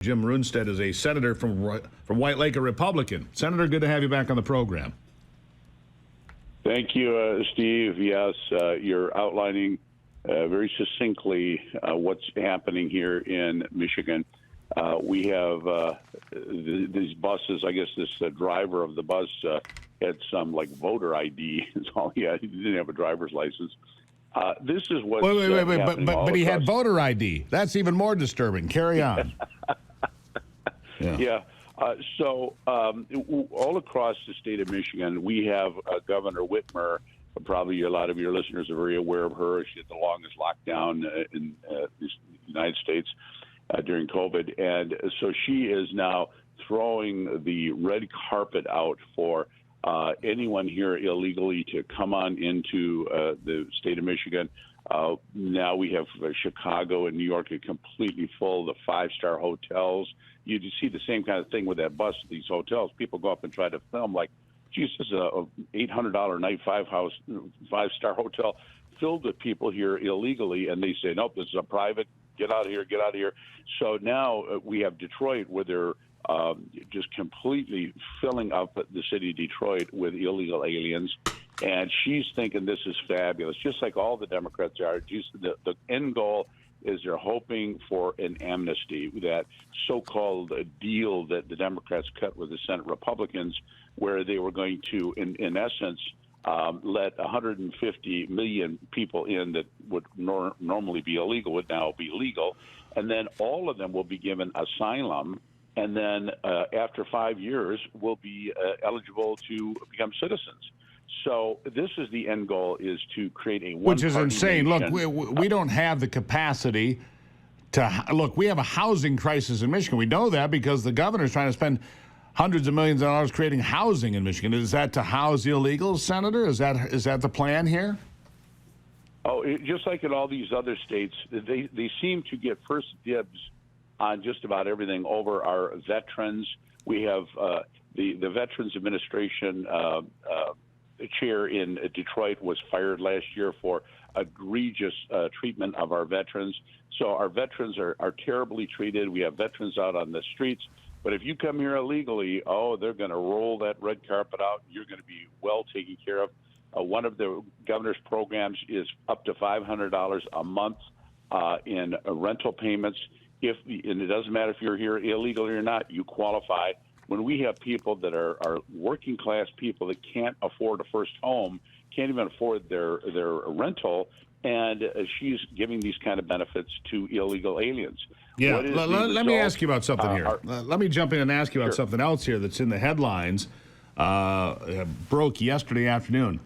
Jim Runestad is a senator from White Lake, a Republican. Senator, good to have you back on the program. Thank you, Steve. Yes, you're outlining very succinctly what's happening here in Michigan. We have these buses. I guess this driver of the bus had some like voter ID. That's all he had. He didn't have a driver's license. This is what. Wait. But he had voter ID. That's even more disturbing. Carry on. Yeah. So all across the state of Michigan, we have Governor Whitmer. Probably a lot of your listeners are very aware of her. She had the longest lockdown in the United States during COVID. And so she is now throwing the red carpet out for anyone here illegally to come on into the state of Michigan. Now we have Chicago and New York are completely full. The five-star hotels. You see the same kind of thing with that bus. These hotels, people go up and try to film like, geez, this is a $800 a night five-star hotel filled with people here illegally, and they say, nope, this is a private. Get out of here, get out of here. So now we have Detroit, where they're just completely filling up the city of Detroit with illegal aliens. And she's thinking this is fabulous, just like all the Democrats are. The end goal is they're hoping for an amnesty, that so-called deal that the Democrats cut with the Senate Republicans, where they were going to, in essence, let 150 million people in that would normally be illegal would now be legal. And then all of them will be given asylum. And then after 5 years, will be eligible to become citizens. So this is the end goal, is to create a one-party Which is insane. nation. Look, we don't have the capacity to look. We have a housing crisis in Michigan. We know that because the governor's trying to spend hundreds of millions of dollars creating housing in Michigan. Is that to house illegals, Senator? Is that the plan here? Oh, just like in all these other states, they seem to get first dibs on just about everything over our veterans. We have the Veterans Administration chair in Detroit was fired last year for egregious treatment of our veterans. So our veterans are terribly treated. We have veterans out on the streets. But if you come here illegally, they're going to roll that red carpet out. You're going to be well taken care of. One of the governor's programs is up to $500 a month in rental payments. And it doesn't matter if you're here illegally or not, you qualify. When we have people that are working class people that can't afford a first home, can't even afford their rental, and she's giving these kind of benefits to illegal aliens. Yeah, let me ask you about something here. Let me jump in and ask you about something else here that's in the headlines. Broke yesterday afternoon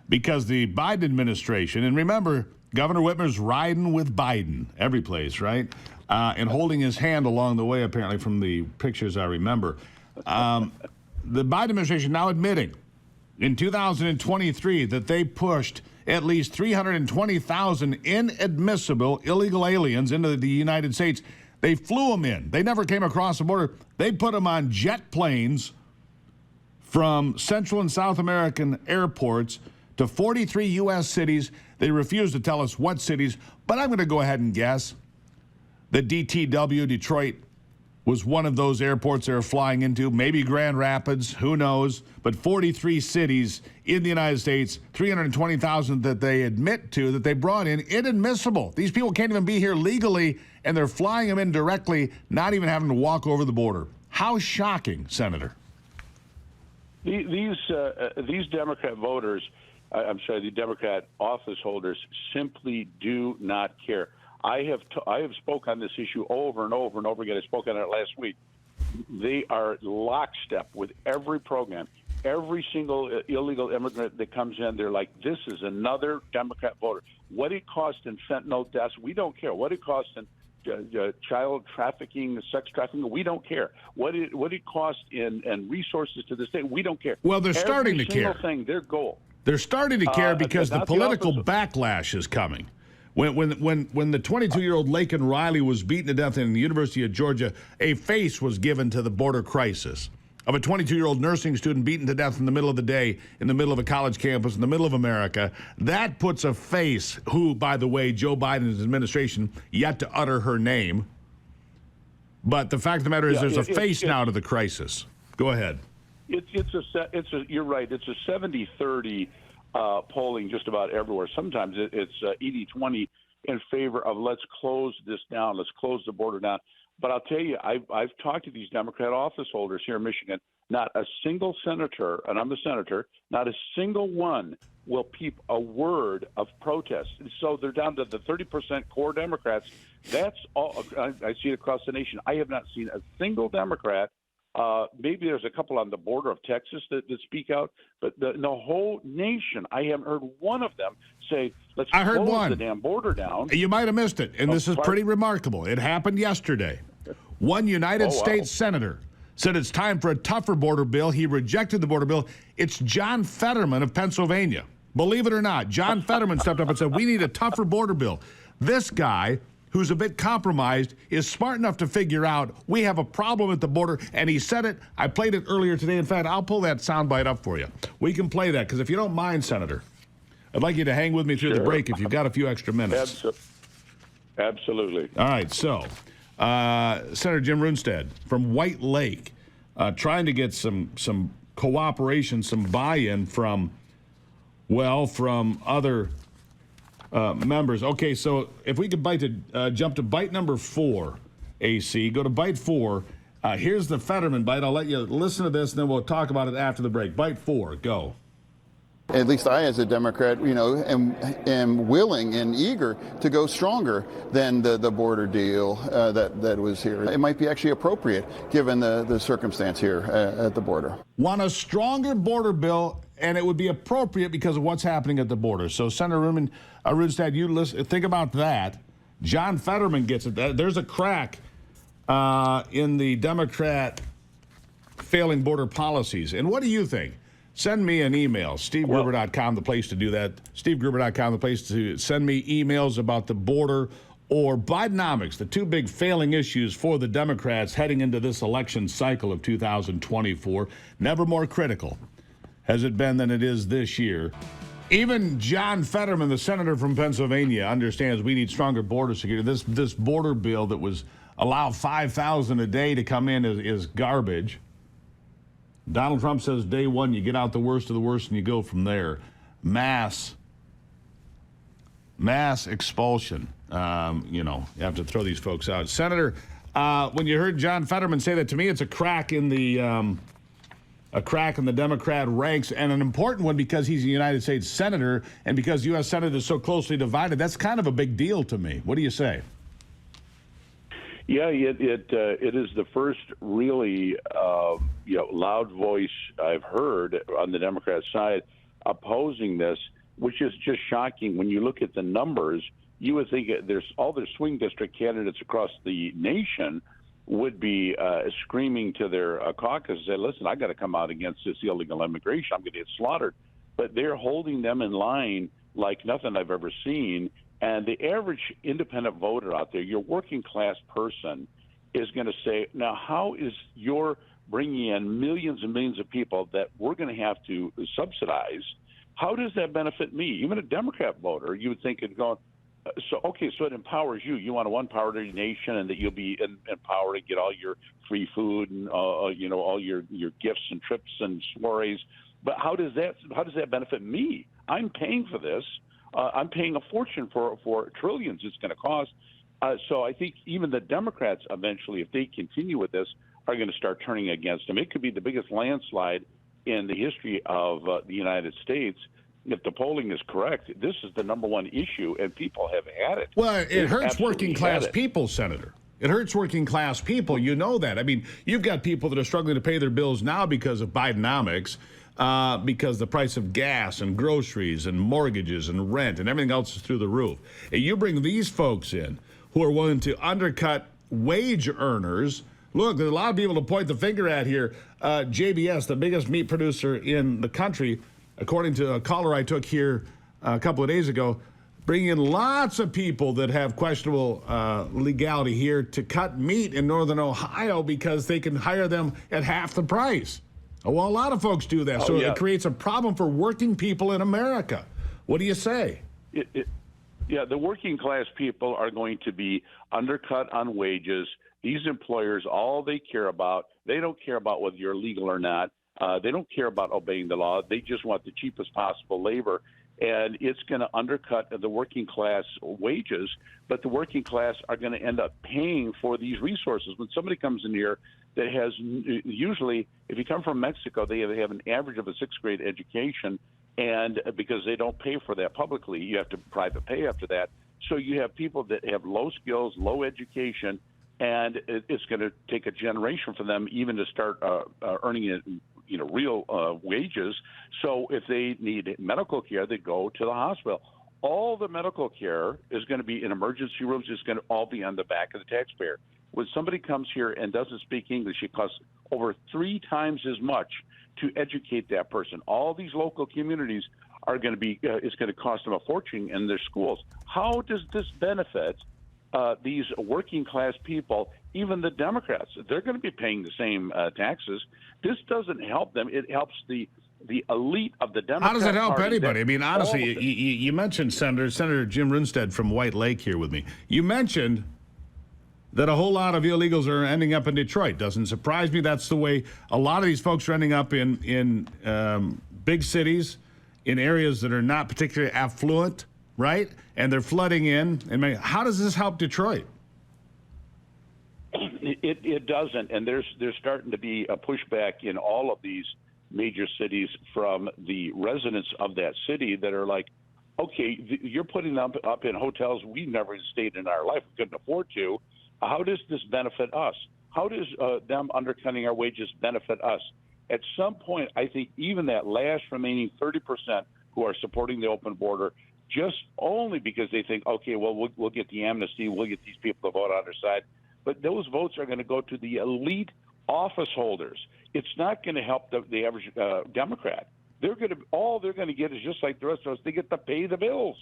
because the Biden administration, and remember, Governor Whitmer's riding with Biden every place, right? And holding his hand along the way, apparently, from the pictures I remember. The Biden administration now admitting in 2023 that they pushed at least 320,000 inadmissible illegal aliens into the United States. They flew them in. They never came across the border. They put them on jet planes from Central and South American airports to 43 U.S. cities. They refused to tell us what cities, but I'm going to go ahead and guess that DTW, Detroit, was one of those airports they were flying into, maybe Grand Rapids, who knows, but 43 cities in the United States, 320,000 that they admit to, that they brought in, inadmissible. These people can't even be here legally, and they're flying them in directly, not even having to walk over the border. How shocking, Senator. These Democrat voters, the Democrat office holders simply do not care. I have spoken on this issue over and over and over again. I spoke on it last week. They are lockstep with every program. Every single illegal immigrant that comes in, they're like, this is another Democrat voter. What it costs in fentanyl deaths, we don't care. What it costs in child trafficking, sex trafficking, we don't care. What it costs in resources to the state, we don't care. Well, they're starting to care. Every single thing, their goal. They're starting to care because the political backlash is coming. When the 22-year-old Laken Riley was beaten to death in the University of Georgia, a face was given to the border crisis of a 22-year-old nursing student beaten to death in the middle of the day, in the middle of a college campus, in the middle of America. That puts a face, who, by the way, Joe Biden's administration, yet to utter her name, But the fact of the matter is there's a face now to the crisis. Go ahead. You're right. It's a 70-30 polling just about everywhere. Sometimes it's 80-20 in favor of let's close this down, let's close the border down. But I'll tell you, I've talked to these Democrat office holders here in Michigan. Not a single senator, and I'm the senator, not a single one will peep a word of protest. So they're down to the 30% core Democrats. That's all. I see it across the nation. I have not seen a single Democrat. Maybe there's a couple on the border of Texas that speak out, but the whole nation, I haven't heard one of them say, let's close the damn border down. You might have missed it, and this is pretty remarkable. It happened yesterday. One United States senator said it's time for a tougher border bill. He rejected the border bill. It's John Fetterman of Pennsylvania. Believe it or not, John Fetterman stepped up and said, we need a tougher border bill. This guy, who's a bit compromised, is smart enough to figure out we have a problem at the border, and he said it. I played it earlier today. In fact, I'll pull that soundbite up for you. We can play that, because if you don't mind, Senator, I'd like you to hang with me through the break if you've got a few extra minutes. Absolutely. All right, so Senator Jim Runestad from White Lake, trying to get some cooperation, some buy-in from other members. Okay, so if we could jump to bite number 4, AC, go to bite 4. Here's the Fetterman bite. I'll let you listen to this, and then we'll talk about it after the break. Bite 4, go. At least I, as a Democrat, am willing and eager to go stronger than the border deal that was here. It might be actually appropriate given the circumstance here at the border. Want a stronger border bill, and it would be appropriate because of what's happening at the border. So, Senator Runestad, you think about that. John Fetterman gets it. There's a crack in the Democrat failing border policies. And what do you think? Send me an email, SteveGruber.com, the place to do that. SteveGruber.com, the place to send me emails about the border or Bidenomics, the two big failing issues for the Democrats heading into this election cycle of 2024. Never more critical has it been than it is this year. Even John Fetterman, the senator from Pennsylvania, understands we need stronger border security. This border bill that was allow 5,000 a day to come in is garbage. Donald Trump says day one, you get out the worst of the worst and you go from there. Mass expulsion. You have to throw these folks out. Senator, when you heard John Fetterman say that, to me, it's a crack in the Democrat ranks, and an important one because he's a United States senator, and because the U.S. Senate is so closely divided. That's kind of a big deal to me. What do you say? Yeah, it is the first really loud voice I've heard on the Democrat side opposing this, which is just shocking. When you look at the numbers, you would think there's all the swing district candidates across the nation would be screaming to their caucus and say, listen, I got to come out against this illegal immigration. I'm going to get slaughtered. But they're holding them in line like nothing I've ever seen. And the average independent voter out there, your working class person, is going to say, now, how is your bringing in millions and millions of people that we're going to have to subsidize? How does that benefit me? Even a Democrat voter, you would think, so it empowers you. You want a one-party nation, and that you'll be empowered to get all your free food and all your gifts and trips and soirees. But how does that benefit me? I'm paying for this. I'm paying a fortune for trillions it's going to cost. So I think even the Democrats eventually, if they continue with this, are going to start turning against them. It could be the biggest landslide in the history of the United States. If the polling is correct, this is the number one issue, and people have had it. Well, it hurts working class people, Senator. It hurts working class people. You know that. I mean, you've got people that are struggling to pay their bills now because of Bidenomics. Because the price of gas and groceries and mortgages and rent and everything else is through the roof. And you bring these folks in who are willing to undercut wage earners. Look, there's a lot of people to point the finger at here. JBS, the biggest meat producer in the country, according to a caller I took here a couple of days ago, bringing in lots of people that have questionable legality here to cut meat in northern Ohio because they can hire them at half the price. Well, a lot of folks do that, so it creates a problem for working people in America. What do you say? Yeah, the working class people are going to be undercut on wages. These employers, all they care about, they don't care about whether you're legal or not. They don't care about obeying the law. They just want the cheapest possible labor. And it's going to undercut the working class wages, but the working class are going to end up paying for these resources. When somebody comes in here that has usually, if you come from Mexico, they have an average of a sixth grade education, and because they don't pay for that publicly, you have to private pay after that. So you have people that have low skills, low education, and it's going to take a generation for them even to start earning it, real wages. So if they need medical care, they go to the hospital. All the medical care is going to be in emergency rooms. It's going to all be on the back of the taxpayer. When somebody comes here and doesn't speak English, it costs over 3 times as much to educate that person. All these local communities are going to be, it's going to cost them a fortune in their schools. How does this benefit these working class people, even the Democrats? They're going to be paying the same taxes. This doesn't help them. It helps the elite of the Democrat How does it help Party. anybody? I mean, honestly, you mentioned Senator Jim Runestad from White Lake here with me. You mentioned that a whole lot of illegals are ending up in Detroit. Doesn't surprise me. That's the way a lot of these folks are ending up in big cities, in areas that are not particularly affluent, right? And they're flooding in. And how does this help Detroit? It doesn't, and there's starting to be a pushback in all of these major cities from the residents of that city that are like, okay, you're putting them up in hotels we never stayed in our life, we couldn't afford to. How does this benefit us? How does them undercutting our wages benefit us? At some point, I think even that last remaining 30% who are supporting the open border, just only because they think, okay, well, we'll get the amnesty, we'll get these people to vote on our side. But those votes are going to go to the elite office holders. It's not going to help the average Democrat. All they're going to get is just like the rest of us. They get to pay the bills.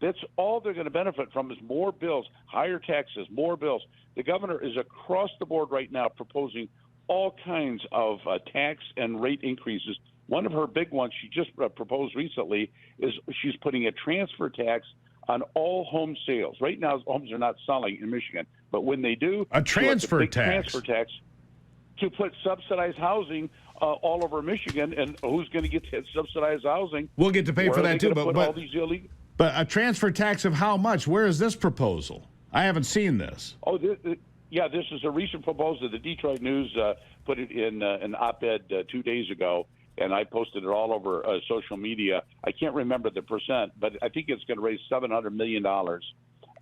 That's all they're going to benefit from is more bills, higher taxes, more bills. The governor is across the board right now proposing all kinds of tax and rate increases. One of her big ones she just proposed recently is she's putting a transfer tax on all home sales. Right now, homes are not selling in Michigan, but when they do, a transfer tax to put subsidized housing all over Michigan. And who's going to get that subsidized housing? We'll get to pay for that too, but all these illegal. But a transfer tax of how much? Where is this proposal? I haven't seen this. Oh, this is a recent proposal. The Detroit News put it in an op-ed 2 days ago, and I posted it all over social media. I can't remember the percent, but I think it's going to raise $700 million.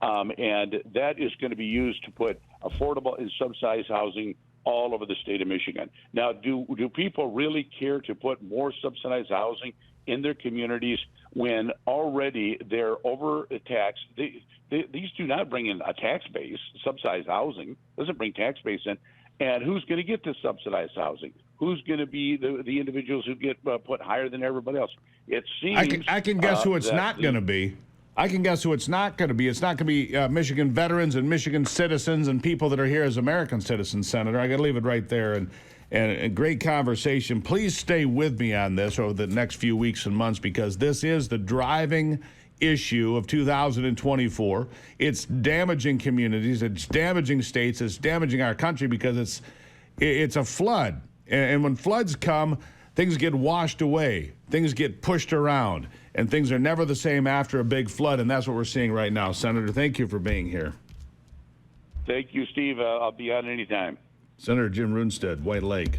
And that is going to be used to put affordable and subsidized housing all over the state of Michigan. Now, do people really care to put more subsidized housing in their communities when already they're overtaxed? These do not bring in a tax base. Subsidized housing doesn't bring tax base in. And who's going to get this subsidized housing? Who's going to be the individuals who get put higher than everybody else? It seems I can guess who it's not going to be. I can guess who it's not going to be. It's not going to be Michigan veterans and Michigan citizens and people that are here as American citizens, Senator. I got to leave it right there. And a great conversation. Please stay with me on this over the next few weeks and months, because this is the driving issue of 2024. It's damaging communities. It's damaging states. It's damaging our country because it's a flood. And when floods come, things get washed away. Things get pushed around. And things are never the same after a big flood. And that's what we're seeing right now. Senator, thank you for being here. Thank you, Steve. I'll be on anytime. Senator Jim Runestad, White Lake.